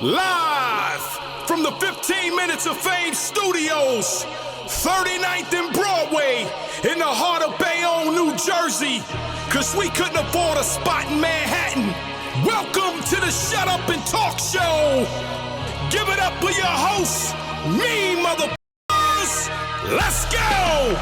Live from the 15 Minutes of Fame Studios, 39th and Broadway, in the heart of Bayonne, New Jersey, cause we couldn't afford a spot in Manhattan. Welcome to the Shut Up and Talk Show. Give it up for your host, me motherfuckers. Let's go.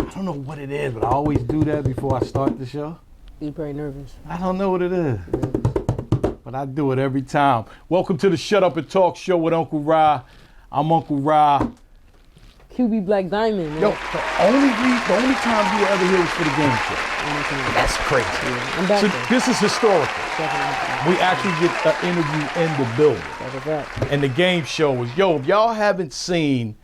I don't know what it is, but I always do that before I start the show. You're very nervous. I don't know what it is, but I do it every time. Welcome to the Shut Up and Talk Show with Uncle Ra. I'm Uncle Ra. QB Black Diamond, man. Yo, the only time you ever hear was for the game show. That's crazy. Yeah, I'm back So there. this is historical. Definitely. We actually get an interview in the building. That's a fact. And the game show is, yo, if y'all haven't seen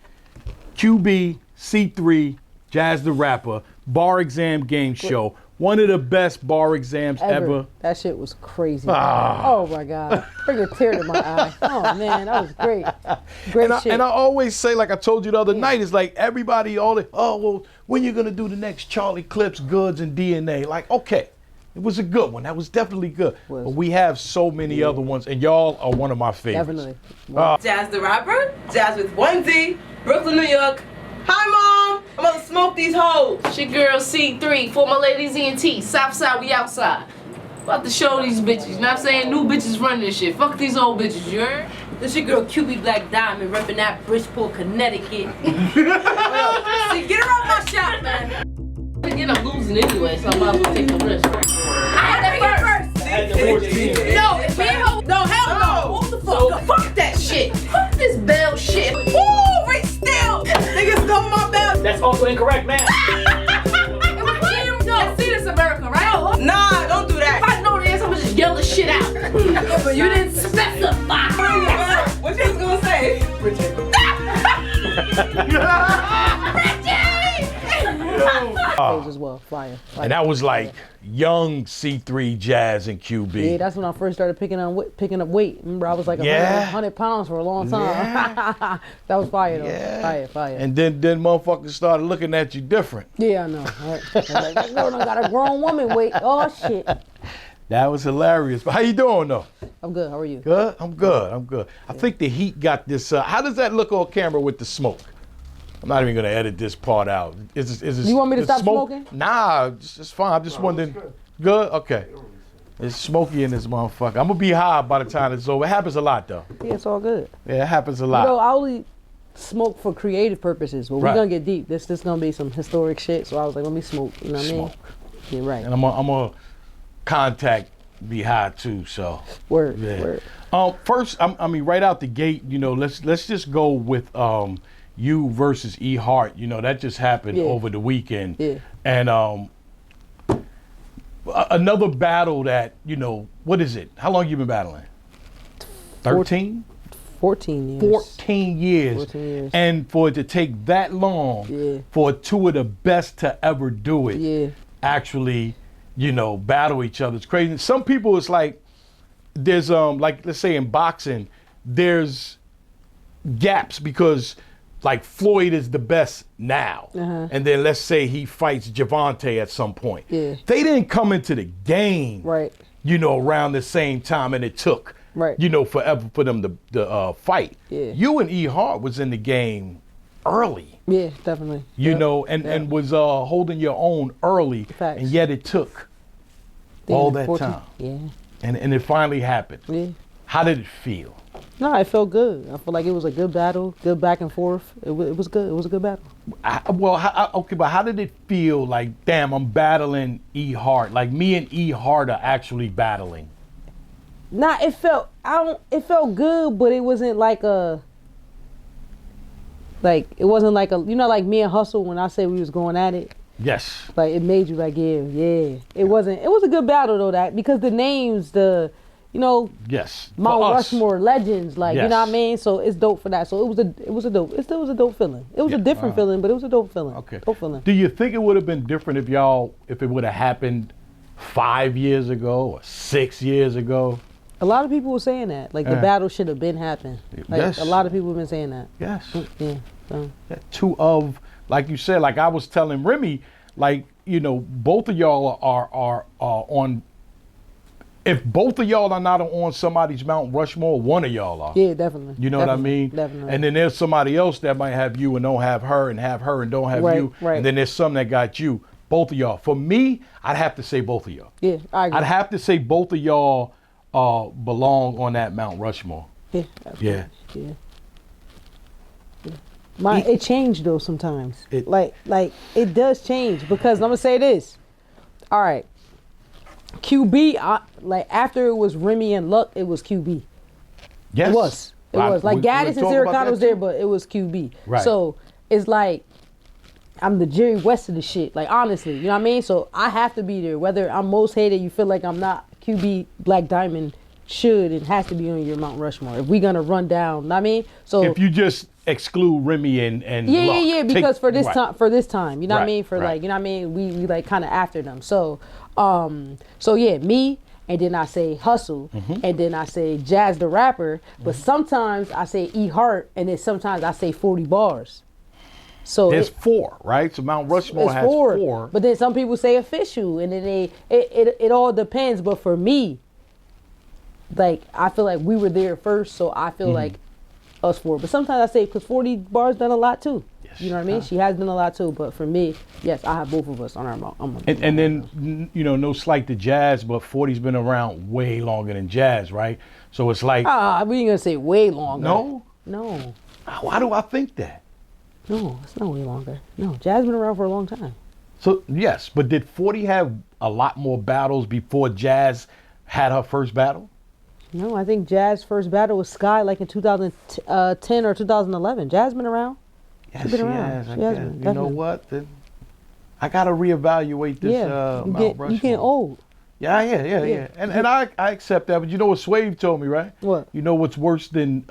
QB, C3, Jazz the Rapper, bar exam game show, one of the best bar exams ever. That shit was crazy. Ah. Oh my God. Bring a tear to my eye. Oh man, that was great. Great shit. And I always say, like I told you the other night, it's like everybody, well, when you gonna do the next Charlie Clips, Goods, and DNA? Like, okay, it was a good one. That was definitely good. But we have so many other ones, and y'all are one of my favorites. Definitely. Jazz the Rapper, Jazz with 1Z, Brooklyn, New York. Hi, Mom. I'm about to smoke these hoes. It's your girl C3, former ladies ENT, Southside, we outside. About to show these bitches, you know what I'm saying? New bitches run this shit. Fuck these old bitches, you heard? This your girl QB Black Diamond, repping that Bridgeport, Connecticut. See, get her out my shop, man. Again, I'm losing anyway, so I'm about to take the risk. I had that first. No, if me and her, no, hell no. What the fuck? Fuck that shit. Fuck this bell shit. Woo, Rick Still. Niggas stole my belt. That's also incorrect, man. No, see this America, right? Nah, don't do If that. I know this, I'm gonna just yell the shit out. But you didn't specify. What you was gonna say? Stage as well. Fire. And that was like young C3, Jazz, and QB. Yeah, that's when I first started picking up weight. Remember, I was like 100 pounds for a long time. Yeah. That was fire though. Yeah. Fire. And then motherfuckers started looking at you different. Yeah, I know. Right? I was like, that girl done got a grown woman weight. Oh shit. That was hilarious. But how you doing though? I'm good. How are you? Good? I'm good. I think the heat got this. How does that look on camera with the smoke? I'm not even gonna edit this part out. Is You want me to the stop smoke? smoking? Nah, it's fine. I'm just wondering. Good? Okay. It's smoky in this motherfucker. I'm gonna be high by the time it's over. It happens a lot though. Yeah, it's all good. Yeah, it happens a lot. You know, I only smoke for creative purposes, but Right. we're gonna get deep. This gonna be some historic shit, so I was like, let me smoke. You know what I mean? Yeah, right. And I'm gonna contact be high too. So. Word. Yeah. First, I mean, right out the gate, you know, let's just go with you versus E Hart. You know, that just happened over the weekend. Yeah. And another battle that, you know, what is it? How long you been battling? 13? 14 years. 14 years. 14 years. And for it to take that long for two of the best to ever do it, actually, you know, battle each other. It's crazy. Some people, it's like, there's, like, let's say in boxing, there's gaps because, like, Floyd is the best now. And then let's say he fights Javante at some point. Yeah. They didn't come into the game, Right. you know, around the same time, and it took, you know, forever for them to fight. Yeah. You and E Hart was in the game early. Yeah, definitely. You know, and was holding your own early, Facts. and yet it took all that 14. time. Yeah. And it finally happened. Yeah. How did it feel? No, it felt good. I feel like it was a good battle, good back and forth. It was good. It was a good battle. Okay, but how did it feel like, damn, I'm battling E Hart? Like me and E Hart are actually battling. Nah, it felt good, but it wasn't like it wasn't like you know, like me and Hustle when I say we was going at it. Yes. Like it made you like, yeah. It was a good battle though, that because the names, you know, Yes. Mount For us. Rushmore legends, like you know what I mean. So it's dope for that. So it was a dope feeling. It was a different feeling, but it was a dope feeling. Okay. Dope feeling. Do you think it would have been different if it would have happened 5 years ago or 6 years ago? A lot of people were saying that, like the battle should have been happened. Like Yes. a lot of people have been saying that. Yes. Yeah. So. Two of like you said, like I was telling Remy, like, you know, both of y'all are on. If both of y'all are not on somebody's Mount Rushmore, one of y'all are. Yeah, definitely. You know what I mean? Definitely. And then there's somebody else that might have you and don't have her, and have her and don't have you. Right. And then there's some that got you. Both of y'all. For me, I'd have to say both of y'all. Yeah, I agree. I'd have to say both of y'all belong on that Mount Rushmore. Yeah. Yeah. Yeah. It changed though sometimes. Like it does change because I'm gonna say this. All right, QB. Like after it was Remy and Luck, it was QB. Yes. It was. It was like Gaddis and Sakana was there, too. but it was QB. Right. So it's like I'm the Jerry West of the shit. Like honestly, you know what I mean? So I have to be there. Whether I'm most hated, you feel like I'm not. QB Black Diamond should and has to be on your Mount Rushmore. If we're gonna run down, know what I mean? So if you just exclude Remy and Luck, yeah, because for this right. time, you know what I mean? For right. like, you know what I mean? We like kind of after them. So yeah, me, and then I say Hustle, and then I say Jazz the rapper, but sometimes I say E Heart, and then sometimes I say 40 bars. So there's 4, right? So Mount Rushmore has 4. But then some people say official, and then it all depends. But for me, like I feel like we were there first, so I feel like us 4. But sometimes I say because 40 bars done a lot too. Yes, you know what I mean? She has done a lot too. But for me, yes, I have both of us on our Mount. And then you know, no slight to Jazz, but 40's been around way longer than Jazz, right? So it's like we ain't gonna say way longer. No. Why do I think that? No, it's not way longer. No, Jazz been around for a long time. So yes, but did 40 have a lot more battles before Jazz had her first battle? No, I think Jazz's first battle was Sky like in 2010 or 2011. Jazz been around. Yes, She's been she around. has. She I has guess. been, You know what? Then I gotta reevaluate this Mount Rushmore. You getting old. Yeah. And I accept that. But you know what Swave told me, right? What? You know what's worse than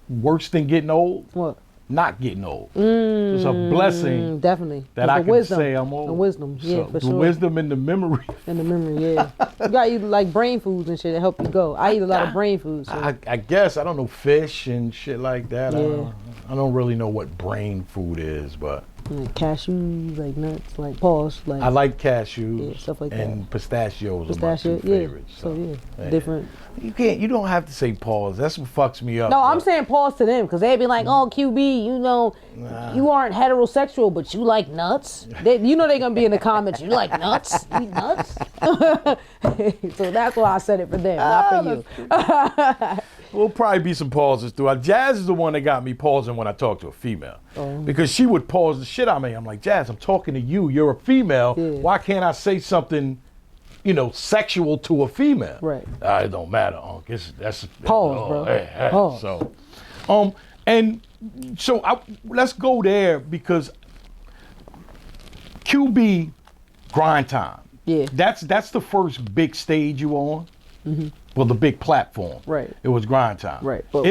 getting old? What? Not getting old. It's a blessing. Definitely. That I can say I'm old. The wisdom, yeah, so for the sure. wisdom and the memory. And the memory, yeah. You gotta eat like brain foods and shit to help you go. I eat a lot of brain foods. So. I guess I don't know fish and shit like that. Yeah. I don't really know what brain food is, but like cashews, like nuts, like pause, like I like cashews, yeah, stuff like and that. pistachios are my 2 favorites. So yeah, different. You don't have to say pause. That's what fucks me up. No, I'm saying pause to them because they be like, oh QB, you know, you aren't heterosexual, but you like nuts. You know they're gonna be in the comments. You like nuts? You eat nuts? So that's why I said it for them, not for you. We'll probably be some pauses throughout. Jazz is the one that got me pausing when I talk to a female. Because she would pause the shit out of me. I'm like, Jazz, I'm talking to you. You're a female. Yeah. Why can't I say something, you know, sexual to a female? Right. It don't matter, Unc. That's pause, bro. Pause. So, let's go there because QB grind time. Yeah. That's the first big stage you were on. Well, the big platform. Right. It was grind time. Right. Go.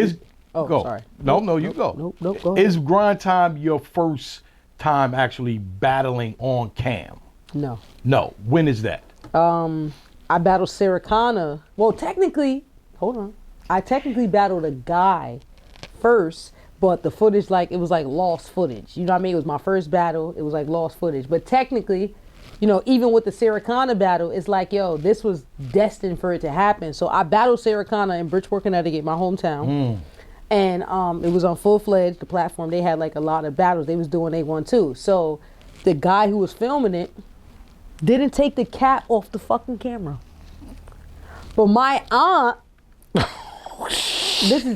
Sorry. No, you go. Nope, go ahead. Is grind time your first time actually battling on cam? No. When is that? I battled Sakana. Well, technically, hold on. I technically battled a guy first, but the footage, like, it was like lost footage. You know what I mean? It was my first battle. It was like lost footage. But technically, you know, even with the Sakana battle, it's like, yo, this was destined for it to happen. So I battled Sakana in Bridgeport, Connecticut, my hometown. And it was on full-fledged, the platform. They had like a lot of battles. They was doing A1 too. So the guy who was filming it didn't take the cap off the fucking camera. But my aunt,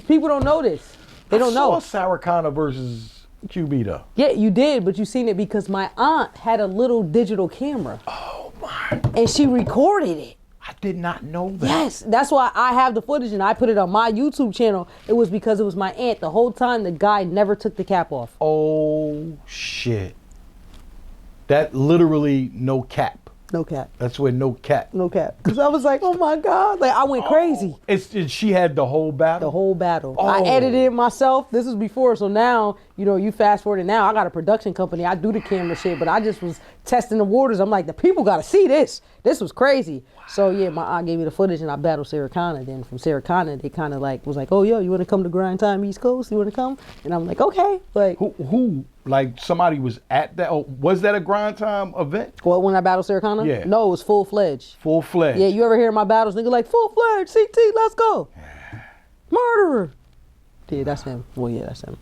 people don't know this. They don't know. I saw Sakana versus QB though. Yeah, you did, but you seen it because my aunt had a little digital camera. Oh my. And she recorded it. I did not know that. Yes, that's why I have the footage and I put it on my YouTube channel. It was because it was my aunt. The whole time the guy never took the cap off. Oh shit. That literally no cap. No cap. That's where no cap. No cap. Because I was like, oh my God. Like I went crazy. She had the whole battle? The whole battle. I edited it myself. This was before. So now, you know, you fast forward now, I got a production company. I do the camera shit, but I just was testing the waters. I'm like, the people got to see this. This was crazy. Wow. So yeah, my aunt gave me the footage and I battled Sakana. Then from Sakana, they kind of like was like, oh yo, you want to come to Grind Time East Coast? You want to come? And I'm like, okay. Like who like somebody was at that? Or was that a Grind Time event? Well, when I battled Sakana? Yeah. No, it was full fledged. Full fledged. Yeah, you ever hear my battles? Nigga like full fledged. CT, let's go. Murderer. Yeah, that's him. Well, yeah, that's him.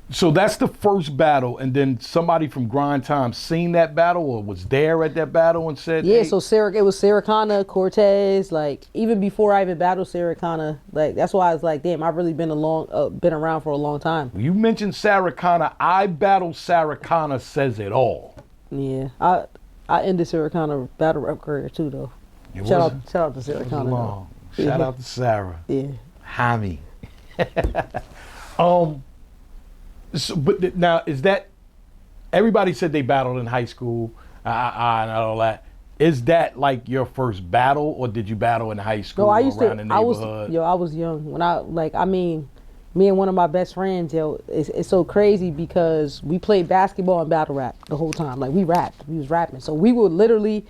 So that's the first battle, and then somebody from Grind Time seen that battle or was there at that battle and said, yeah, hey. so it was Sakana, Cortez, like even before I even battled Sakana, like that's why I was like, damn, I've really been around for a long time. You mentioned Sakana. I battled Sakana says it all. Yeah, I ended Sakana battle rap career too though. Shout out to Sakana. Shout out to Sarah. Yeah. Hami. So, but now is that everybody said they battled in high school and all that? Is that like your first battle, or did you battle in high school? No, I used around to. the neighborhood? I was young when me and one of my best friends, it's so crazy because we played basketball and battle rap the whole time. Like we was rapping. So we would literally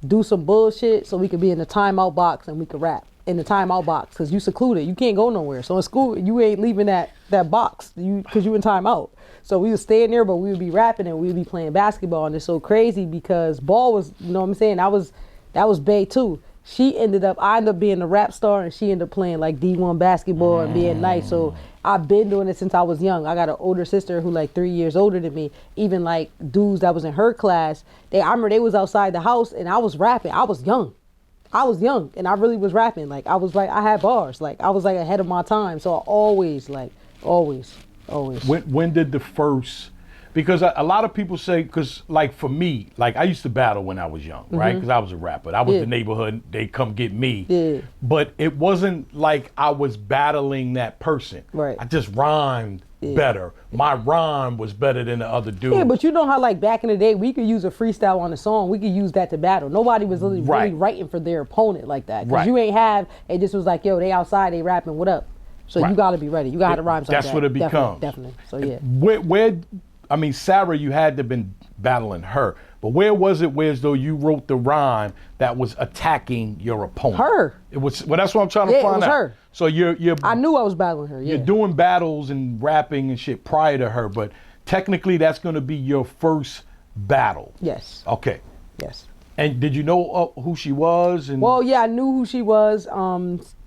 do some bullshit so we could be in the timeout box and we could rap in the timeout box because you secluded. You can't go nowhere. So in school, you ain't leaving that box because you in timeout. So we would stay in there, but we would be rapping and we would be playing basketball. And it's so crazy because Ball was, you know what I'm saying? That was Bay too. I ended up being a rap star and she ended up playing like D1 basketball and being nice. So I've been doing it since I was young. I got an older sister who like 3 years older than me. Even like dudes that was in her class, I remember they was outside the house and I was rapping. I was young and I really was rapping. Like I was like, I had bars. Like I was like ahead of my time. So I always. When did the first, because a lot of people say, because like for me, like I used to battle when I was young, right? Because I was a rapper. I was the neighborhood, they come get me. Yeah. But it wasn't like I was battling that person. Right. I just rhymed better. My rhyme was better than the other dude. Yeah, but you know how like back in the day, we could use a freestyle on a song. We could use that to battle. Nobody was really writing for their opponent like that. Because you ain't have, it just was like, yo, they outside, they rapping, what up? So you got to be ready. You got to rhyme something. That's what it becomes. Definitely. So yeah. Where, I mean, Sarah, you had to have been battling her. But where was it where as though you wrote the rhyme that was attacking your opponent? Her. It was, well, that's what I'm trying to find out. It was her. So you're I knew I was battling her, yeah. You're doing battles and rapping and shit prior to her, but technically that's going to be your first battle. Yes. Okay. Yes. And did you know who she was? And well, yeah, I knew who she was.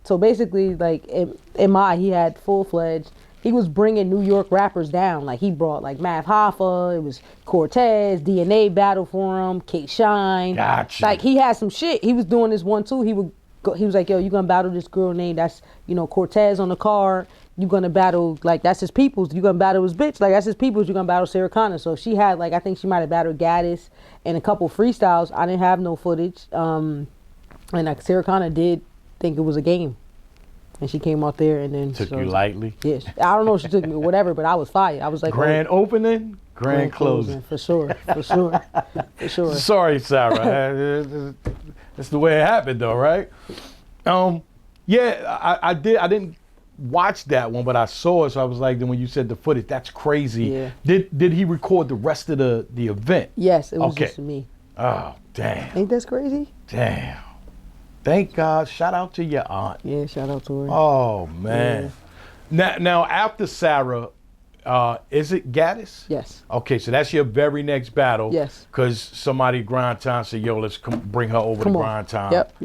So basically, like, he had full-fledged. He was bringing New York rappers down. Like, he brought, like, Mav Hoffa. It was Cortez. DNA battle for him. K Shine. Gotcha. Like, he had some shit. He was doing this one, too. He was like, yo, you gonna battle this girl named, that's, you know, Cortez on the card. You gonna battle, like, that's his peoples. You gonna battle his bitch. Like, that's his peoples. You gonna battle Sakana. So she had, like, I think she might have battled Gaddis and a couple freestyles. I didn't have no footage. And, like, Sakana did think it was a game. And she came out there and then... Took you lightly? Yes. I don't know if she took me or whatever, but I was fired. I was like... Grand opening, grand closing. For sure. For sure. Sorry, Sarah. That's the way it happened though, right? Yeah, I didn't watch that one, but I saw it, so I was like, then when you said the footage, that's crazy. Yeah. Did he record the rest of the event? Yes, it was just me. Oh, damn. Ain't that crazy? Damn. Thank God. Shout out to your aunt. Yeah, shout out to her. Oh, man. Yeah. Now after Sarah, is it Gaddis? Yes. Okay, so that's your very next battle. Yes. Because somebody at Grind Time said, yo, let's bring her over to Grind Time. Yep.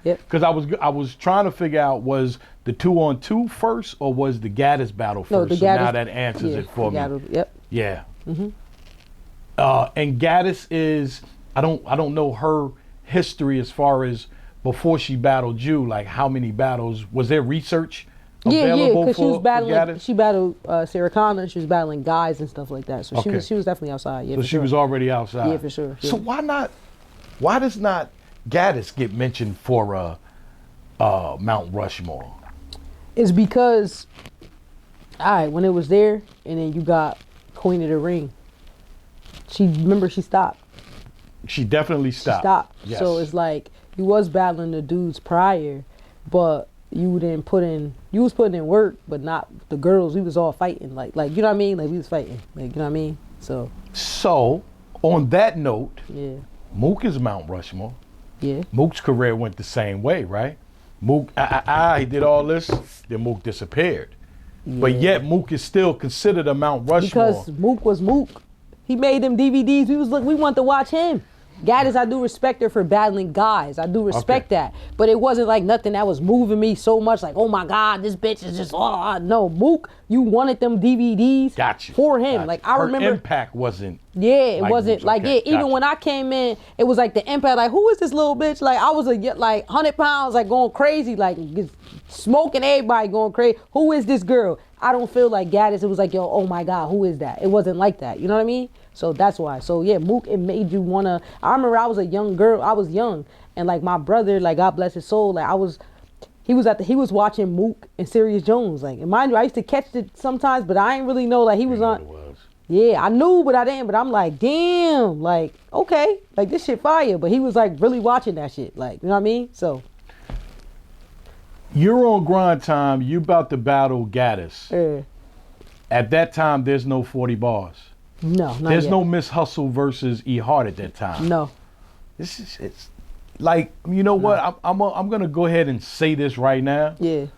Because I was trying to figure out, was the 2-on-2 first or was the Gaddis battle first? No, the so Gaddis, now that answers it for me. Yep. Yeah. Mm-hmm. And Gaddis is, I don't know her history as far as before she battled you, like how many battles, was there research available because she was battling, Gaddis? she battled Sakana, she was battling guys and stuff like that. So she was definitely outside. Yeah, so she was already outside. Yeah, for sure. Yeah. So why does not Gaddis get mentioned for Mount Rushmore? It's because, all right, when it was there, and then you got Queen of the Ring. She stopped. She definitely stopped. She stopped. Yes. So it's like you was battling the dudes prior, but you didn't put in You was putting in work, but not the girls. We was all fighting, like you know what I mean? Like we was fighting, like you know what I mean? So on that note, yeah, Mook is Mount Rushmore. yeah. Mook's career went the same way, right? Mook, he did all this, then Mook disappeared. Yeah. But yet Mook is still considered a Mount Rushmore. Because Mook was Mook. He made them DVDs. We wanted to watch him. Gaddis, I do respect her for battling guys. I do respect that. But it wasn't like nothing that was moving me so much like, oh my God, this bitch is just, no. Mook, you wanted them DVDs for him. Like, I remember. Her impact wasn't. Yeah, it wasn't like, even when I came in, it was like the impact, like, who is this little bitch? Like, I was like 100 pounds, like going crazy, like smoking everybody going crazy. Who is this girl? I don't feel like Gaddis, it was like, yo, oh my God, who is that? It wasn't like that. You know what I mean? So that's why. So yeah, Mook, it made you wanna. I remember I was a young girl. I was young, and like my brother, like God bless his soul, like he was watching Mook and Sirius Jones. Like, and mind you, I used to catch it sometimes, but I ain't really know like he was on. Yeah, I knew, but I didn't. But I'm like, damn, like okay, like this shit fire. But he was like really watching that shit, like you know what I mean? So you're on grind time. You about to battle Gaddis. yeah. At that time, there's no 40 bars. No, not There's yet. no Miss Hustle versus E Hart at that time. No. It's like, you know what? I'm gonna go ahead and say this right now. Yeah.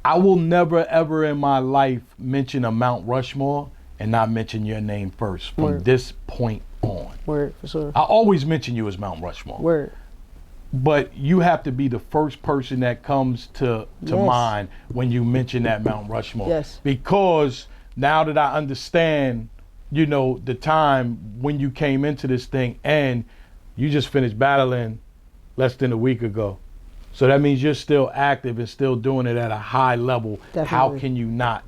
I will never ever in my life mention a Mount Rushmore and not mention your name first from this point on. Word, for sure. I always mention you as Mount Rushmore. Word. But you have to be the first person that comes to mind when you mention that Mount Rushmore. Yes. Because now that I understand, you know, the time when you came into this thing and you just finished battling less than a week ago. So that means you're still active and still doing it at a high level. Definitely. How can you not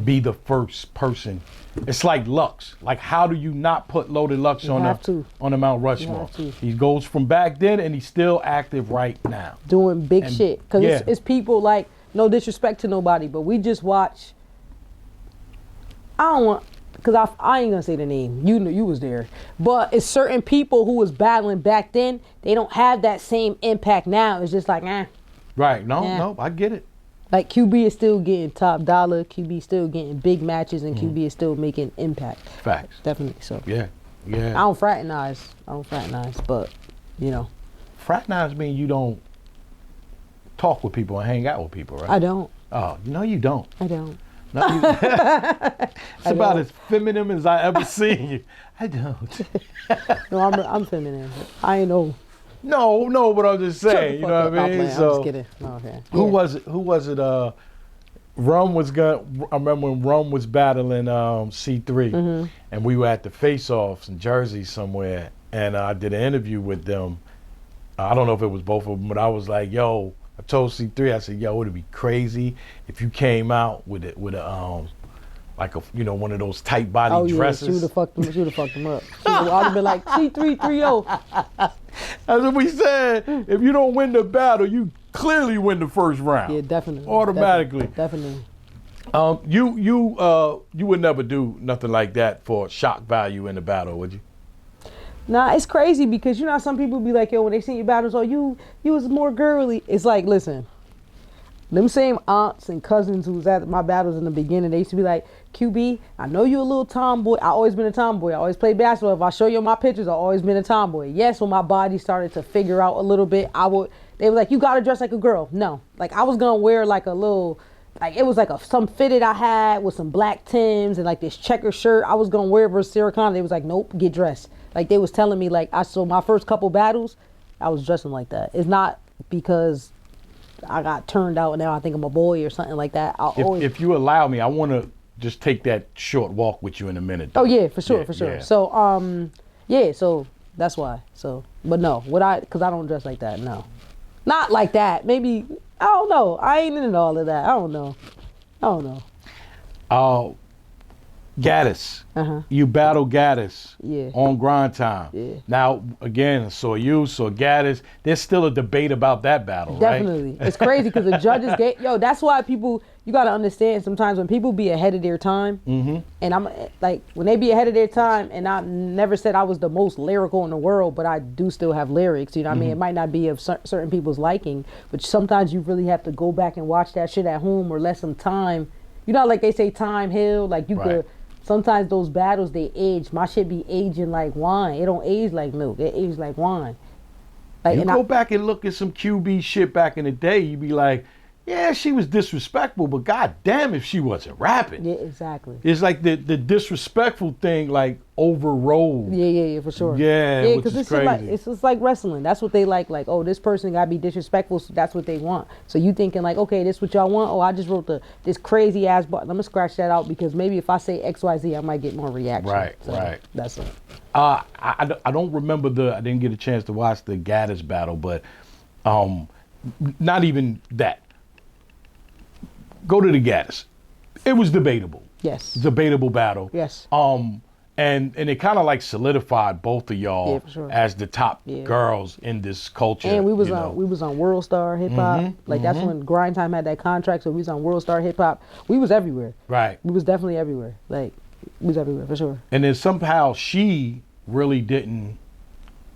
be the first person? It's like Lux. Like, how do you not put Loaded Lux on the Mount Rushmore? He goes from back then and he's still active right now. Doing big shit. Because it's people like, no disrespect to nobody, but we just watch. I don't want, because I ain't gonna say the name. You know, you was there. But it's certain people who was battling back then, they don't have that same impact now. It's just like, Right. No, I get it. Like QB is still getting top dollar, QB still getting big matches, and QB is still making impact. Facts. Definitely. So Yeah. I don't fraternize, but you know. Fraternize mean you don't talk with people and hang out with people, right? I don't. Oh, no, you don't. I don't. No, it's about as feminine as I ever seen you. I don't. No, I'm feminine. I ain't no. No, but I'm just saying. You know what I mean? I'm just kidding. Oh, okay. Who was it? Rum was I remember when Rum was battling C3, and we were at the face-offs in Jersey somewhere, and I did an interview with them. I don't know if it was both of them, but I was like, yo, I told C3, I said, yo, it'd be crazy if you came out with a like a, you know, one of those tight body dresses. She would have fucked them up. I would have been like, C330. That's what we said. If you don't win the battle, you clearly win the first round. Yeah, definitely. Automatically. Definitely. You would never do nothing like that for shock value in the battle, would you? Nah, it's crazy because you know how some people be like, yo, when they see your battles, oh, you was more girly. It's like, listen, them same aunts and cousins who was at my battles in the beginning, they used to be like, QB, I know you a little tomboy. I always been a tomboy. I always played basketball. If I show you my pictures, I always been a tomboy. Yes, when my body started to figure out a little bit, they were like, you gotta dress like a girl. No, like I was gonna wear like a little, like it was like some fitted I had with some black Timbs and like this checker shirt. I was gonna wear it versus Sakana. They was like, nope, get dressed. Like they was telling me like, so my first couple battles, I was dressing like that. It's not because I got turned out and now I think I'm a boy or something like that. If you allow me, I want to just take that short walk with you in a minute. Though. Oh yeah, for sure. Yeah. So so that's why. So, but no, because I don't dress like that. No, not like that. Maybe I don't know. I ain't into all of that. I don't know. Gaddis. You battle Gaddis on grind time. Yeah. Now, again, Gaddis. There's still a debate about that battle, Definitely. right? It's crazy because the judges that's why people, you gotta understand sometimes when people be ahead of their time, and I'm like when they be ahead of their time, and I never said I was the most lyrical in the world, but I do still have lyrics. You know what I mean? It might not be of certain people's liking, but sometimes you really have to go back and watch that shit at home or let some time. You know, like they say, time heal. Like you could. Sometimes those battles they age. My shit be aging like wine. It don't age like milk. It age like wine. Like, you go back and look at some QB shit back in the day, you be like, yeah, she was disrespectful, but god damn if she wasn't rapping. Yeah, exactly. It's like the disrespectful thing like overrode. Yeah, for sure. Yeah, which is it's crazy. Like, it's just like wrestling. That's what they like, oh, this person gotta be disrespectful, so that's what they want. So you thinking like, okay, this what y'all want? Oh, I just wrote this crazy ass button. I'm gonna scratch that out because maybe if I say XYZ, I might get more reaction. Right. That's it. I don't remember I didn't get a chance to watch the Gaddis battle, but not even that. Go to the Gaddis. It was debatable. Yes. Debatable battle. Yes. And it kind of like solidified both of y'all for sure. as the top girls in this culture. And we was on World Star Hip Hop. That's when Grind Time had that contract, so we was on World Star Hip Hop. We was everywhere. Right. We was definitely everywhere. Like we was everywhere for sure. And then somehow she really didn't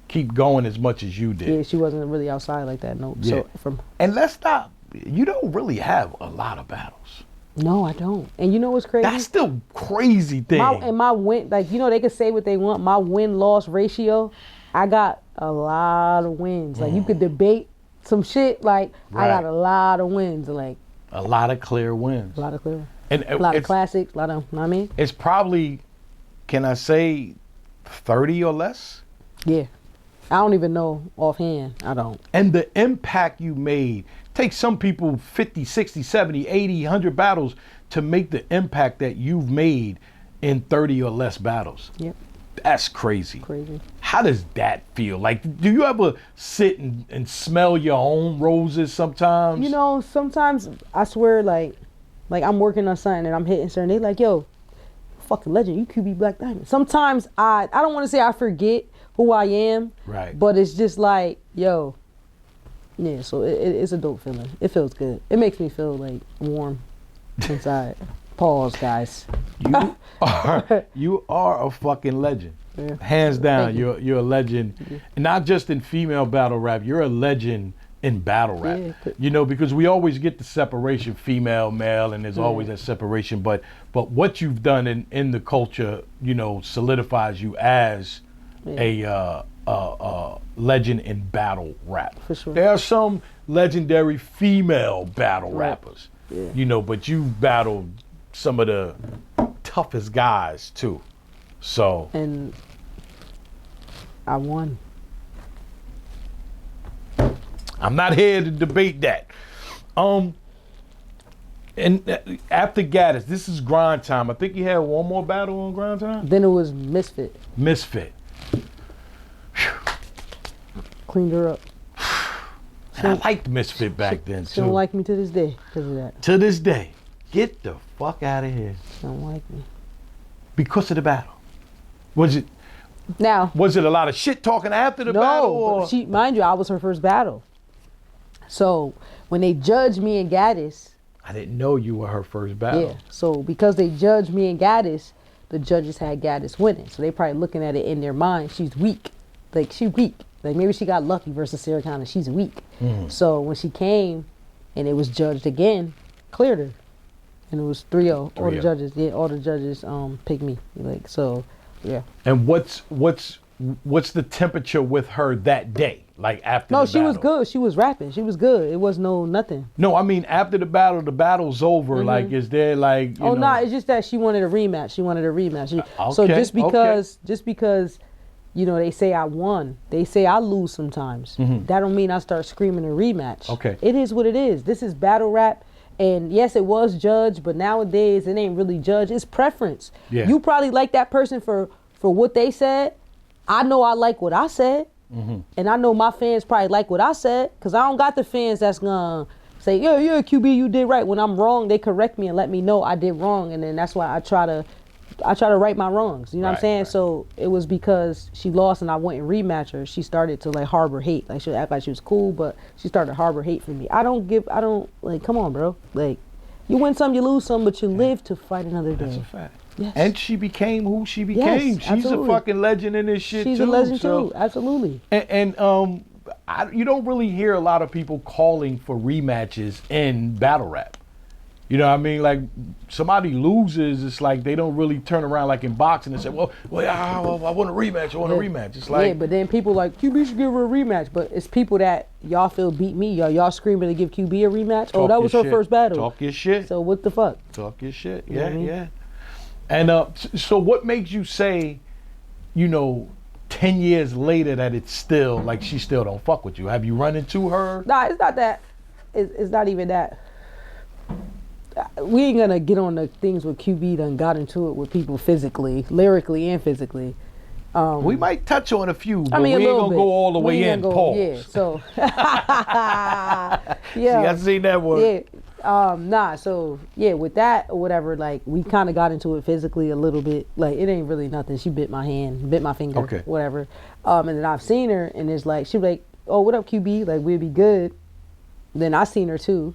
keep going as much as you did. Yeah, she wasn't really outside like that. No. Yeah. So and let's stop. You don't really have a lot of battles. No, I don't. And you know what's crazy? That's the crazy thing. My win, like, you know, they can say what they want. My win-loss ratio, I got a lot of wins. Like, you could debate some shit. Like, I got a lot of wins. Like, a lot of clear wins. A lot of clear. And a lot of classics. A lot of, you know what I mean? It's probably, can I say, 30 or less? Yeah. I don't even know offhand. I don't. And the impact you made. Take some people 50, 60, 70, 80, 100 battles to make the impact that you've made in 30 or less battles. Yep. That's crazy. Crazy. How does that feel? Like, do you ever sit and smell your own roses sometimes? You know, sometimes I swear, like I'm working on something and I'm hitting certain. They like, yo, fucking legend, you QB Black Diamond. Sometimes I don't want to say I forget who I am. Right. But it's just like, yo. Yeah, so it's a dope feeling. It feels good. It makes me feel like warm inside. Pause, guys. You are a fucking legend. Yeah. Hands down, Thank you're a legend. You. Not just in female battle rap, you're a legend in battle rap. Yeah. You know, because we always get the separation female, male, and there's always that separation. But what you've done in the culture, you know, solidifies you as a legend in battle rap. For sure. There are some legendary female battle rappers, you know, but you've battled some of the toughest guys too. So. And I won. I'm not here to debate that. And after Gaddis, this is Grind Time. I think you had one more battle on Grind Time. Then it was Misfit. Cleaned her up. I liked Misfit back then She too. don't like me to this day because of that. To this day, get the fuck out of here. She don't like me. Because of the battle. Was it a lot of shit talking after the battle? Or? No, mind you, I was her first battle. So when they judged me and Gaddis. I didn't know you were her first battle. Yeah. So because they judged me and Gaddis, the judges had Gaddis winning. So they probably looking at it in their mind. She's weak. Like she's weak. Like maybe she got lucky versus Sakana. She's weak. So when she came and it was judged again, cleared her. And it was 3-0. All the judges, picked me. Like so, yeah. And what's the temperature with her that day? Like after the battle? No, she was good. She was rapping. She was good. It was nothing. No, I mean after the battle's over. Like is there like you know? No, it's just that she wanted a rematch. Okay, So just because you know, they say I won. They say I lose sometimes. That don't mean I start screaming a rematch. Okay. It is what it is. This is battle rap. And yes, it was judged, but nowadays it ain't really judged. It's preference. Yeah. You probably like that person for what they said. I know I like what I said. And I know my fans probably like what I said. Because I don't got the fans that's going to say, yeah, QB, you did right. When I'm wrong, they correct me and let me know I did wrong. And then that's why I try to right my wrongs. You know what I'm saying? Right. So it was because she lost and I went and rematch her. She started to like harbor hate. Like she would act like she was cool, but she started to harbor hate for me. I don't like, come on, bro. Like You win some, you lose some, but you live to fight another day. That's a fact. Yes. And she became who she became. She's absolutely. a fucking legend in this shit She's too. a legend so. too, absolutely. You don't really hear a lot of people calling for rematches in battle rap. You know what I mean? Like, somebody loses, it's like they don't really turn around like in boxing and say, well, I want a rematch, I want a rematch. It's like... Yeah, but then people like, QB should give her a rematch. But it's people that y'all feel beat me. Y'all screaming to give QB a rematch. Oh, that was her first battle. Talk your shit. So what the fuck? Talk your shit. You know Yeah, what I mean? yeah. And so what makes you say, 10 years later that it's still, like, she still don't fuck with you? Have you run into her? Nah, it's not that. It's not even that. We ain't gonna get on the things with QB done got into it with people physically, lyrically and physically. We might touch on a few, but I mean, we a ain't little gonna bit. go all the We way ain't in. gonna Pause. Yeah, so. See, I seen that one. Yeah. So yeah, with that or whatever, like we kind of got into it physically a little bit. Like it ain't really nothing. She bit my hand, bit my finger, Okay. whatever. And then I've seen her, and it's like she be like, "Oh, what up, QB? Like we'd be good." Then I seen her too,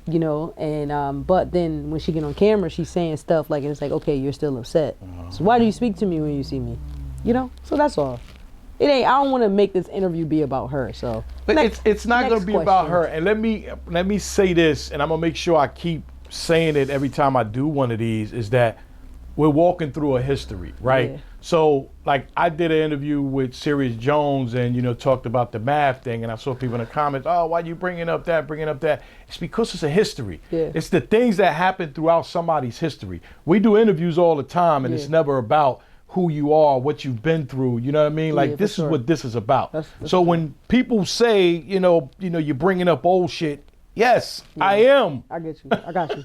and but then when she get on camera, she's saying stuff like, and it's like, okay, you're still upset. So why do you speak to me when you see me? So that's all. It ain't. I don't want to make this interview be about her. So, but it's not going to be about question. her. And let me say this, and I'm gonna make sure I keep saying it every time I do one of these. Is that we're walking through a history, right? Yeah. So, like, I did an interview with Sirius Jones, and talked about the math thing, and I saw people in the comments, "Oh, why you bringing up that? It's because it's a history. Yeah. It's the things that happen throughout somebody's history. We do interviews all the time, and it's never about who you are, what you've been through. You know what I mean? Like, this is what this is about. That's so when people say, you're bringing up old shit, yes, I am. I get you. I got you.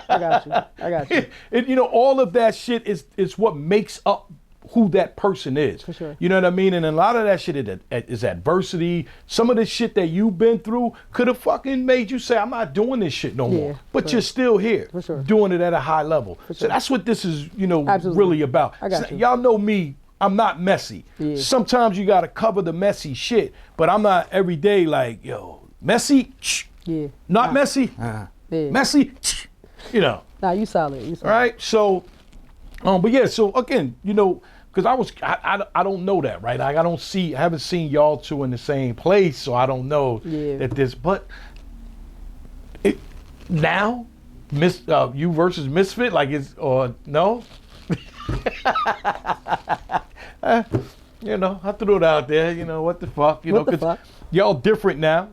I got you. All of that shit is what makes up who that person is. For sure. You know what I mean? And a lot of that shit is adversity. Some of the shit that you've been through could have fucking made you say, I'm not doing this shit no more. But you're still here, For sure. doing it at a high level. For So sure. that's what this is, Absolutely. really about. I got you. Y'all know me. I'm not messy. Yeah. Sometimes you got to cover the messy shit, but I'm not every day like, yo, messy, Yeah. not messy, Yeah. messy, Nah, you solid. You solid. All right. So, but yeah. So again, because I don't know that, right? Like, I haven't seen y'all two in the same place, so I don't know that this. But now, you versus Misfit, like or no? I threw it out there. What the fuck? What the fuck? Y'all different now.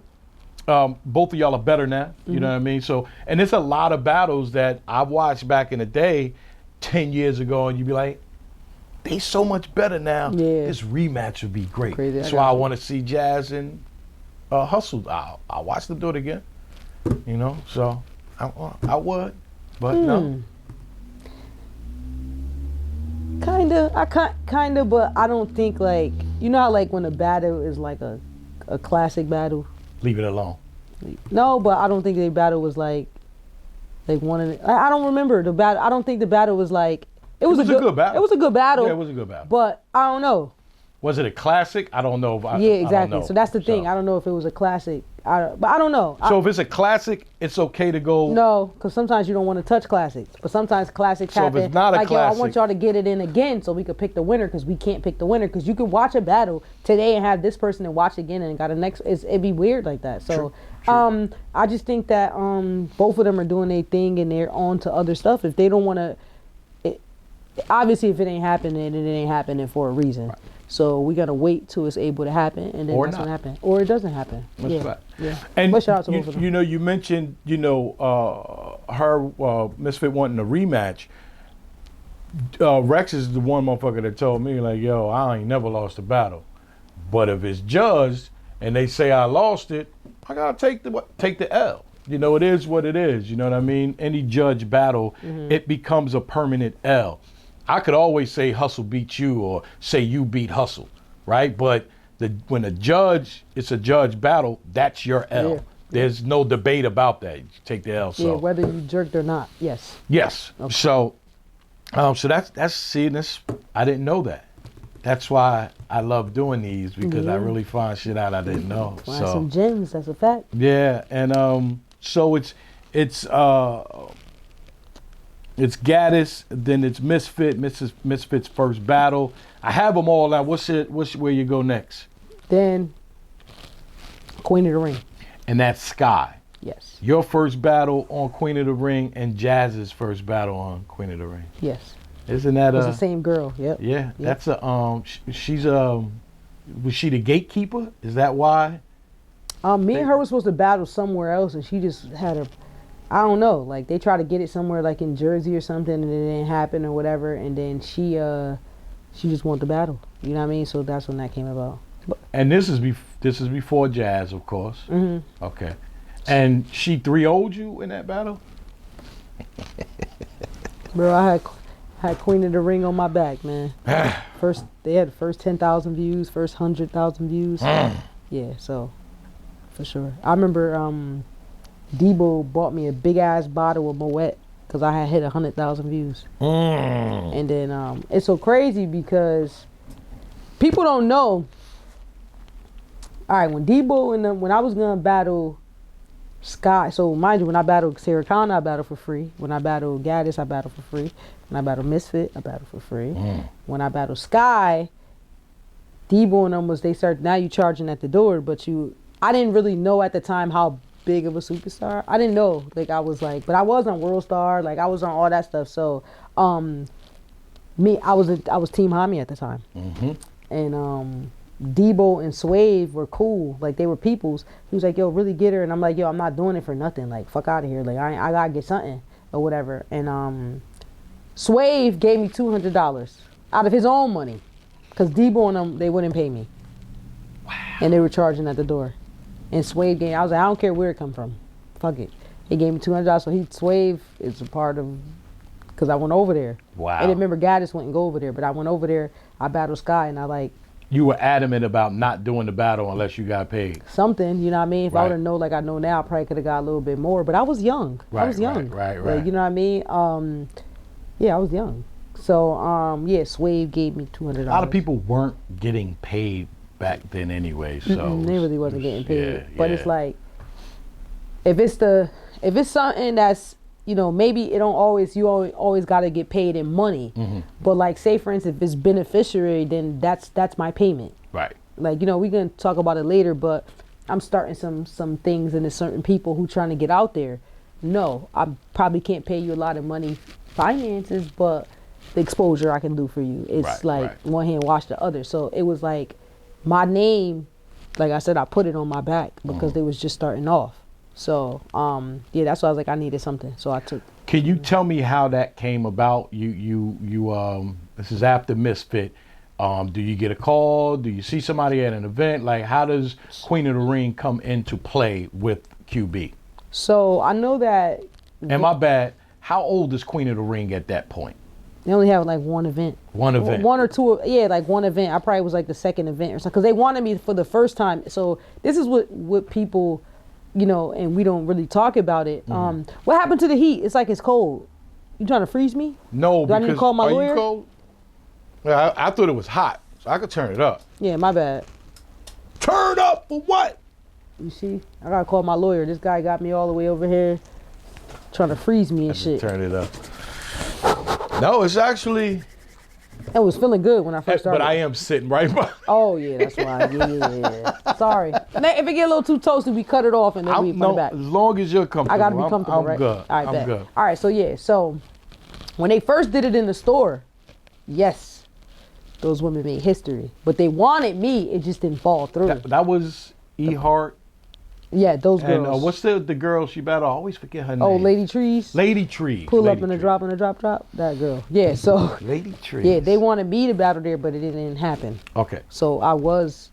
Both of y'all are better now. You know what I mean? So, and there's a lot of battles that I watched back in the day, 10 years ago, and you'd be like, they so much better now. Yeah. This rematch would be great. Crazy. That's why I want to see Jazz and Hustle. I'll watch them do it again. So I would, but no. Kinda, but I don't think like how like when a battle is like a classic battle. Leave it alone. No, but I don't think the battle was like one of the, I don't remember the battle. I don't think the battle was like it was a good battle. It was a good battle. Yeah, it was a good battle. But I don't know. Was it a classic? I don't know. Yeah, exactly. I don't know. So that's the thing. I don't know if it was a classic. But I don't know. So if it's a classic, it's okay to go. No, because sometimes you don't want to touch classics. But sometimes classics happen. So if it's not a classic, I want y'all to get it in again so we could pick the winner, because we can't pick the winner. Because you can watch a battle today and have this person and watch again and got a next. It'd be weird like that. So True. I just think that both of them are doing their thing and they're on to other stuff. If they don't want to, obviously if it ain't happening, it ain't happening for a reason. Right. So we gotta wait till it's able to happen, and then that's what happen, or it doesn't happen. That's right. Yeah. And but shout out to both of them. You mentioned her Misfit wanting a rematch. Rex is the one motherfucker that told me like, yo, I ain't never lost a battle, but if it's judged and they say I lost it, I gotta take the L. It is what it is. You know what I mean? Any judge battle, it becomes a permanent L. I could always say Hustle beat you or say you beat Hustle, right? But when it's a judge battle, that's your L. Yeah. There's no debate about that. You take the L. So. Yeah, whether you jerked or not, yes. Yes. Okay. So that's seeing this. I didn't know that. That's why I love doing these, because I really find shit out I didn't know. Find some gems. That's a fact. Yeah, and so It's Gaddis, then it's Misfit's first battle. I have them all now. What's where you go next? Then Queen of the Ring. And that's Sky. Yes. Your first battle on Queen of the Ring and Jazz's first battle on Queen of the Ring. Yes. Isn't that It's the same girl? Yep. Yeah, that's a she's was she the gatekeeper? Is that why? Me and her were supposed to battle somewhere else, and she just had a, I don't know, like they tried to get it somewhere like in Jersey or something, and it didn't happen or whatever, and then she just wanted to battle. You know what I mean? So that's when that came about. And this is before Jazz, of course. Mm-hmm. Okay. And she 3-0'd you in that battle? Bro, I had Queen of the Ring on my back, man. They had the first 10,000 views, first 100,000 views. Yeah, so for sure. I remember Debo bought me a big ass bottle of Moet because I had hit 100,000 views. And then it's so crazy because people don't know. All right, when Debo and when I was gonna battle Sky, so mind you, when I battled Sakana, I battled for free. When I battled Gaddis, I battled for free. When I battled Misfit, I battled for free. When I battled Sky, Debo and them they started, now you charging at the door, but I didn't really know at the time how big of a superstar. I didn't know, like I was like, but I was on World Star, like I was on all that stuff. So, I was Team Hami at the time. And Debo and Swave were cool, like they were peoples. He was like, yo, really get her, and I'm like, yo, I'm not doing it for nothing, like fuck out of here, like I gotta get something or whatever. And Swave gave me $200 out of his own money, cause Debo and them, they wouldn't pay me. Wow. And they were charging at the door. And Swave gave, I was like, I don't care where it come from, fuck it. He gave me $200, so Swave is a part of, cause I went over there. Wow. And remember, Gaddis wouldn't go over there, but I went over there. I battled Sky, and I like. You were adamant about not doing the battle unless you got paid. Something, you know what I mean? If I would have known like I know now, I probably could have got a little bit more. But I was young. I was young. Right. Like, you know what I mean? Yeah, I was young. So, yeah, Swave gave me $200. A lot of people weren't getting paid back then anyway, so. They really wasn't getting paid. Yeah, but it's like, if it's something that's, you know, maybe it don't always, you always got to get paid in money. But like, say for instance, if it's beneficiary, then that's my payment. Right. Like, you know, we're going to talk about it later, but I'm starting some things, and there's certain people who trying to get out there. No, I probably can't pay you a lot of money finances, but the exposure I can do for you, it's one hand wash the other. So it was like my name, like I said, I put it on my back because they was just starting off. So, yeah, that's why I was like, I needed something. So I took. Can you tell me how that came about? You this is after Misfit. Do you get a call? Do you see somebody at an event? Like, how does Queen of the Ring come into play with QB? So I know that. And my bad, how old is Queen of the Ring at that point? They only have like one event. One event. One or two, yeah, like one event. I probably was like the second event or something. Because they wanted me for the first time. So this is what people, you know, and we don't really talk about it. What happened to the heat? It's like it's cold. You trying to freeze me? No, Do I need to call my lawyer? You cold? Yeah, I thought it was hot, so I could turn it up. Yeah, my bad. Turn up for what? You see, I gotta call my lawyer. This guy got me all the way over here, trying to freeze me and shit. Turn it up. No, it's actually. It was feeling good when I first started. But I am sitting right by. Oh yeah, that's why. Yeah. Sorry. If it get a little too toasty, we cut it off and then we put it back. As long as you're comfortable. I gotta be comfortable, I'm right? good. All right, I'm good. All right, so yeah, so when they first did it in the store, yes, those women made history. But they wanted me, it just didn't fall through. That was E Hart. Yeah, those girls. And what's the girl she battled? I always forget her name. Oh, Lady Trees. Lady Trees. Pull up in the drop, that girl. Yeah, so. Lady Trees. Yeah, they wanted me to battle there, but it didn't happen. Okay. So I was,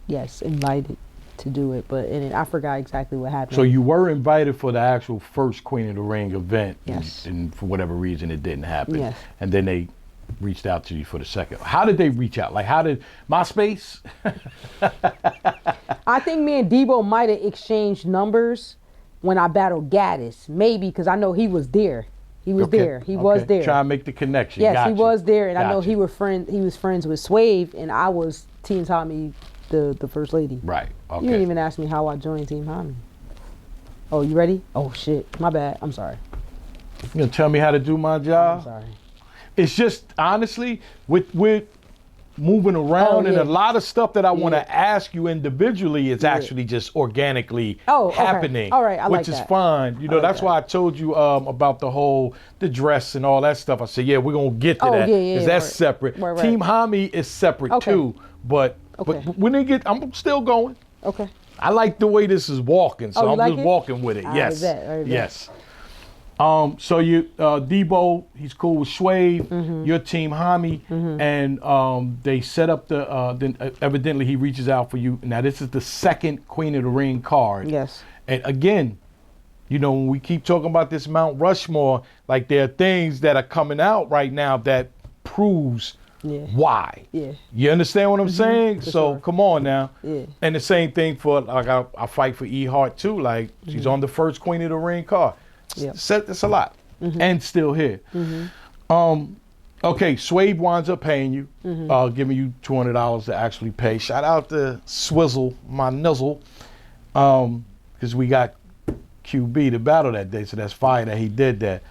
yes, invited to do it, but and I forgot exactly what happened. So you were invited for the actual first Queen of the Ring event. Yes. And for whatever reason, it didn't happen. Yes. And then they reached out to you for the second. How did they reach out? Like, how did MySpace? I think me and Debo might have exchanged numbers when I battled Gaddis. Maybe because I know he was there. He was there. He was there. Try and make the connection. Yes, he was there, and I know Gotcha. he was friends with Swave, and I was Team Tommy, the first lady. Right. Okay. You didn't even ask me how I joined Team Tommy. Oh, you ready? Oh shit, my bad. I'm sorry. You gonna tell me how to do my job? I'm sorry. It's just honestly with moving around and a lot of stuff that I want to ask you individually is actually just organically happening. All right, I like which is that. fine. You know, that's why I told you about the dress and all that stuff. I said, yeah, we're gonna get to that because that's separate. Right. Team Hami is separate too, but when they get, I'm still going. Okay. I like the way this is walking, so I'm just walking with it. Yes. Yes. So you, Debo, he's cool with Suede. Your Team Hami, and they set up then evidently he reaches out for you. Now this is the second Queen of the Ring card. Yes. And again, you know, when we keep talking about this Mount Rushmore, like there are things that are coming out right now that proves why. Yeah. You understand what I'm saying? So come on now. Yeah. And the same thing for like I fight for E Hart too. Like she's on the first Queen of the Ring card. Yeah. That's a lot. And still here. Okay, Suede winds up paying you, giving you $200 to actually pay. Shout out to Swizzle, my nizzle, because we got QB to battle that day, so that's fire that he did that.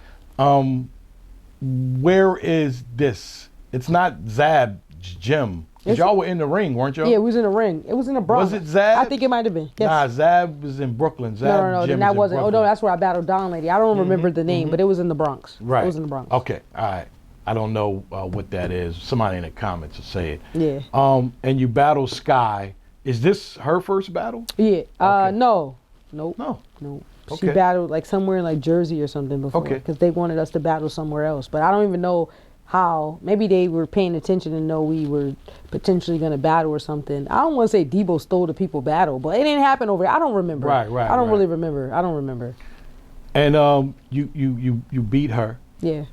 Where is this? It's not Zab's gym. Y'all were in the ring, weren't y'all? Yeah, we was in the ring. It was in the Bronx. Was it Zab? I think it might have been. Yes. Nah, Zab was in Brooklyn. No, then that wasn't. Oh no, that's where I battled Don Lady. I don't remember the name, but it was in the Bronx. Right. It was in the Bronx. Okay, all right. I don't know what that is. Somebody in the comments will say it. Yeah. And you battle Sky. Is this her first battle? Yeah. Okay. No. Nope. No. No. Okay. She battled like somewhere in like Jersey or something before. Okay. Because they wanted us to battle somewhere else, but I don't even know how. Maybe they were paying attention and know we were potentially going to battle or something. I don't want to say Debo stole the people battle, but it didn't happen over there. I don't remember. Right. I don't really remember. I don't remember. And you beat her. Yeah.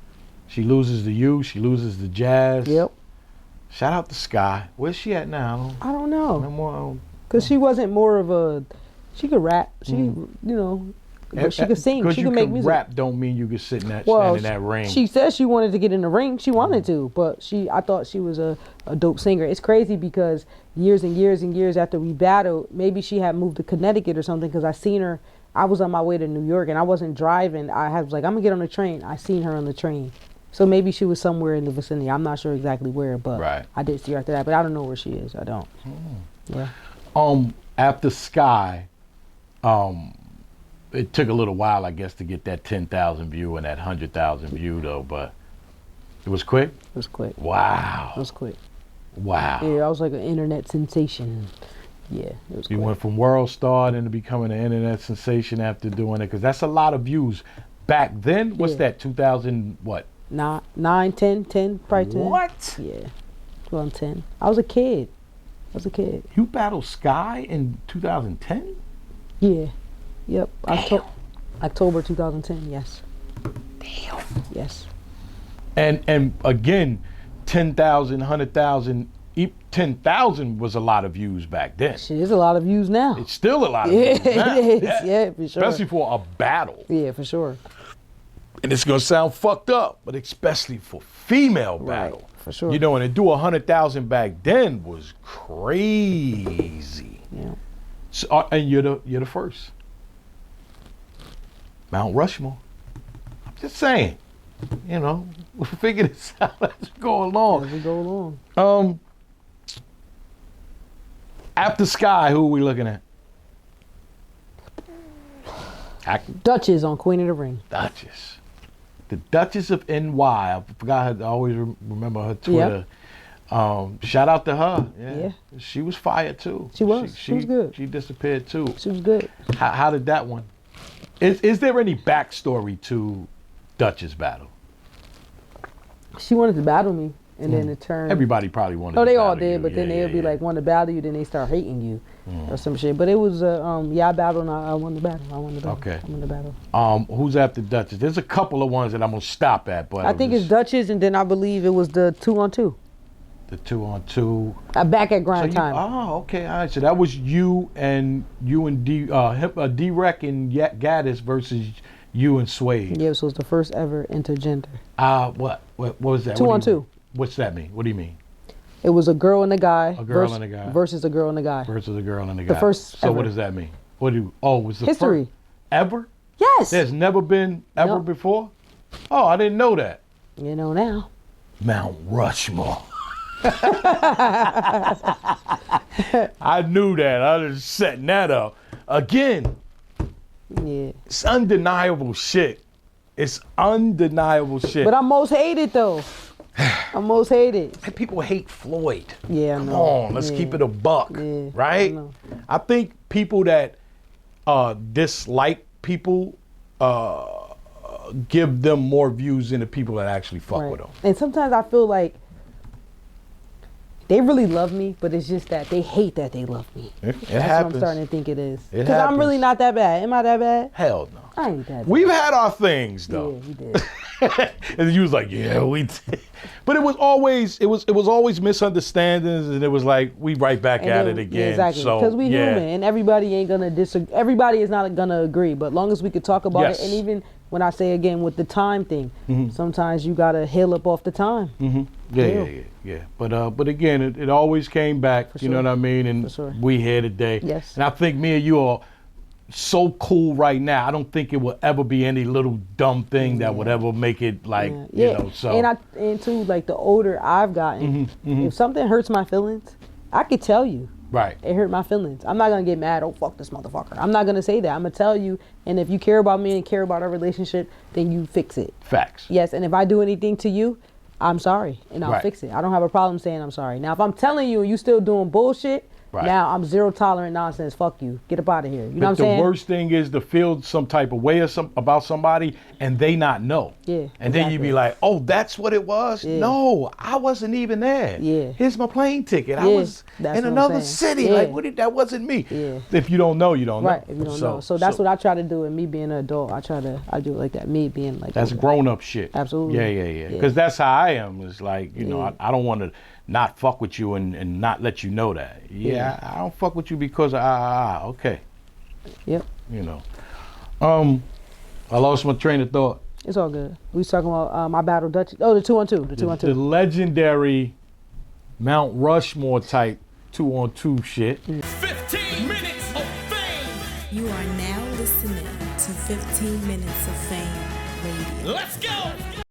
She loses to you. She loses to Jazz. Yep. Shout out to Sky. Where's she at now? I don't know. No more. Because she wasn't more of a. She could rap. She, you know. But she could sing. She could make music. Rap don't mean you could sit in that stand in that ring. She said she wanted to get in the ring. She wanted to, but I thought she was a dope singer. It's crazy because years and years and years after we battled, maybe she had moved to Connecticut or something because I seen her. I was on my way to New York and I wasn't driving. I was like, I'm gonna get on the train. I seen her on the train. So maybe she was somewhere in the vicinity. I'm not sure exactly where, but I did see her after that. But I don't know where she is. I don't. Yeah. After Sky, it took a little while, I guess, to get that 10,000 view and that 100,000 view, though. But it was quick. It was quick. Wow. It was quick. Wow. Yeah, I was like an internet sensation. Yeah, it was. You quick. went from world star into becoming an internet sensation after doing it, because that's a lot of views. Back then, what's that? 2000 what? 9, 10, probably 10. What? Yeah, 2010. I was a kid. You battled Sky in 2010? Yeah. Yep. October 2010. Yes. Damn. Yes. And again, 10,000, 100,000. 10,000 was a lot of views back then. Shit, there's a lot of views now. It's still a lot of views now. It is. Yeah, for sure. Especially for a battle. Yeah, for sure. And it's gonna sound fucked up, but especially for female battle. Right, for sure. You know, and to do 100,000 back then was crazy. Yeah. So, and you're the first. Mount Rushmore. I'm just saying. You know, we'll figure this out as we go along. As we go along. After Sky, who are we looking at? Duchess on Queen of the Ring. Duchess. The Duchess of NY. I forgot her. I always remember her Twitter. Yep. Shout out to her. Yeah. She was fired too. She was. She was good. She disappeared too. She was good. How did that one? Is there any backstory to Duchess battle? She wanted to battle me, and then it turned. Everybody probably wanted. Oh, they all did, but then they'll be like, want to battle you, then they start hating you, or some shit. But it was, I battled, and I won the battle. Okay. I won the battle. Who's after Duchess? There's a couple of ones that I'm gonna stop at, but I think it's Duchess, and then I believe it was the 2-on-2. The 2-on-2. Back at grind time. Oh, okay, all right. So that was you and D-Rec and Gaddis versus you and Suede. Yeah, so it was the first ever intergender. What was that? 2-on-2. What's that mean? What do you mean? It was a girl and a guy. A girl and a guy. Versus a girl and a guy. Versus a girl and a guy. The first So ever. what does that mean? What do? Oh, it was the history. Ever? Yes. There's never been ever Nope. before? Oh, I didn't know that. You know now. Mount Rushmore. I knew that. I was setting that up. Again, Yeah. it's undeniable shit. It's undeniable shit. But I'm most hated though. I'm most hated. People hate Floyd. Yeah, I Come know. on, let's Yeah. keep it a buck, Yeah, right? I know. I think people that dislike people give them more views than the people that actually fuck Right. with them. And sometimes I feel like they really love me, but it's just that they hate that they love me. It That's happens. what I'm starting to think it is. It Because I'm really happens. not that bad. Am I that bad? Hell no. I ain't that bad. We've had our things Yeah, though. we did. And you was like, yeah, we did. But it was always misunderstandings, and it was like we right back And at then- it again. Yeah, exactly. So Because we yeah. human, and everybody ain't gonna disagree. Everybody is not gonna agree. But long as we could talk about Yes. it, and even when I say again with the time thing, sometimes you gotta heal up off the time. Yeah. But again, it always came back. You know sure. what I mean? And For sure. we here today. Yes. And I think me and you are so cool right now. I don't think it will ever be any little dumb thing that would ever make it like Yeah. you know. So and too, like the older I've gotten, if something hurts my feelings, I could tell you. right. It hurt my feelings. I'm not gonna get mad. Oh, fuck this motherfucker. I'm not gonna say that. I'm gonna tell you. And if you care about me and care about our relationship, then you fix it. Facts. Yes. And if I do anything to you, I'm sorry, and I'll Right. fix it. I don't have a problem saying I'm sorry. Now, if I'm telling you and you still doing bullshit, Right. now I'm zero tolerant nonsense. Fuck you. Get up out of here. You know what But I'm the saying? worst thing is to feel some type of way about somebody and they not know. Yeah, And then you be exactly. like, oh, that's what it was? Yeah. No, I wasn't even there. Yeah. Here's my plane ticket. I Yeah, was that's in what I'm another saying. city. Yeah. Like, that wasn't me. Yeah. If you don't know, you don't Right, know. if you don't know. So that's what I try to do. And me being an adult, I do it like that. Me being like That's older. grown up shit. Absolutely. Yeah. Yeah. Because that's how I am. It's like, you know, Yeah. I don't want to not fuck with you and not let you know that. Yeah, I don't fuck with you because okay. Yep. You know. I lost my train of thought. It's all good. We was talking about my battle Dutch. Oh, the 2-on-2. The 2-on-2. The legendary Mount Rushmore type 2-on-2 shit. 15 minutes of fame. You are now listening to 15 Minutes of Fame Radio. Let's go.